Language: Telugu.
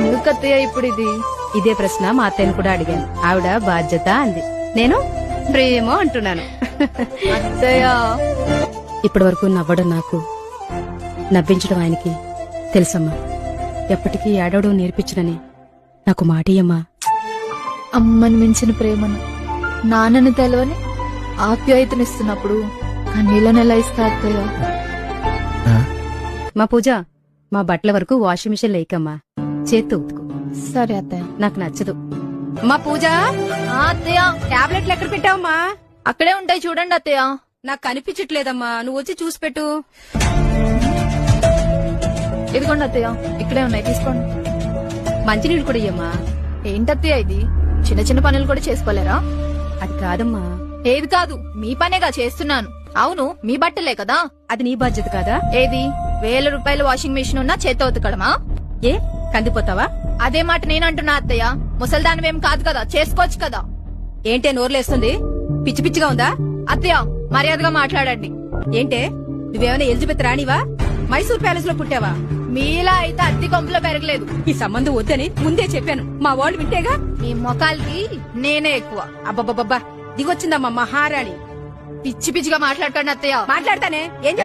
ఎందుకు అత్తయ్య ఇప్పుడు ఇది? ఇదే ప్రశ్న మా అత్తయ్యను కూడా అడిగాను. ఆవిడ బాధ్యత అంది, నేను ప్రేమ అంటున్నాను. అత్తయ్య ఇప్పటి వరకు నవ్వడం నాకు, నవ్వించడం ఆయనకి తెలుసమ్మా. ఎప్పటికీ ఏడవడం నేర్పించడని నాకు మాటియమ్మా. అమ్మని మించిన ప్రేమను, నాన్నని తెలవని ఆప్యాయతనిస్తున్నప్పుడు కన్నీళ్ళని ఎలా ఇస్తా అత్తయ్య? మా పూజ, మా బట్టల వరకు వాషింగ్ మిషన్ లేకమ్మా, చేత్తో ఉతుకు. సరే అత్తయ్య. నాకు నచ్చదు. మా పూజ, అత్తయ్య టాబ్లెట్లు ఎక్కడ పెట్టావమ్మా? అక్కడే ఉంటాయి చూడండి అత్తయ్య. నాకు కనిపించట్లేదమ్మా, నువ్వు వచ్చి చూసి పెట్టు. ఇదిగోండి అత్తయ్య, ఇక్కడే ఉన్నాయి, తీసుకోండి. మంచినీళ్ళు కూడా ఇయ్యమ్మా. ఏంటత్తయ్య ఇది? చిన్న చిన్న పనులు కూడా చేసుకోలేరా? అది కాదమ్మా. ఏది కాదు, మీ పనేగా చేస్తున్నాను. అవును, మీ బట్టలే కదా. అది నీ బాధ్యత కాదా? ఏది 1000 రూపాయల వాషింగ్ మెషిన్ ఉన్నా చేత్తో ఉతకడమా? ఏ కందిపోతావా? అదే మాట నేనంటున్నా అత్తయ్య. ముసల్దానివేం కాదు కదా, చేసుకోవచ్చు కదా. ఏంటే నోర్లేస్తుంది? పిచ్చి పిచ్చిగా ఉందా? అత్తయ్య మర్యాదగా మాట్లాడండి. ఏంటే నువ్వేమైనా ఎలిజబెత్ రాణివా? మైసూర్ ప్యాలెస్ లో పుట్టావా? మీలా అయితే అద్దె కొంపులో పెరగలేదు. ఈ సంబంధం వద్దని ముందే చెప్పాను. మా వాళ్ళు వింటేగా. మీ మొఖాలకి నేనే ఎక్కువ. అబ్బబ్బబ్బా, దిగొచ్చిందమ్మా మహారాణి. పిచ్చి పిచ్చిగా మాట్లాడకండి అత్తయ్య. మాట్లాడతానే. ఏం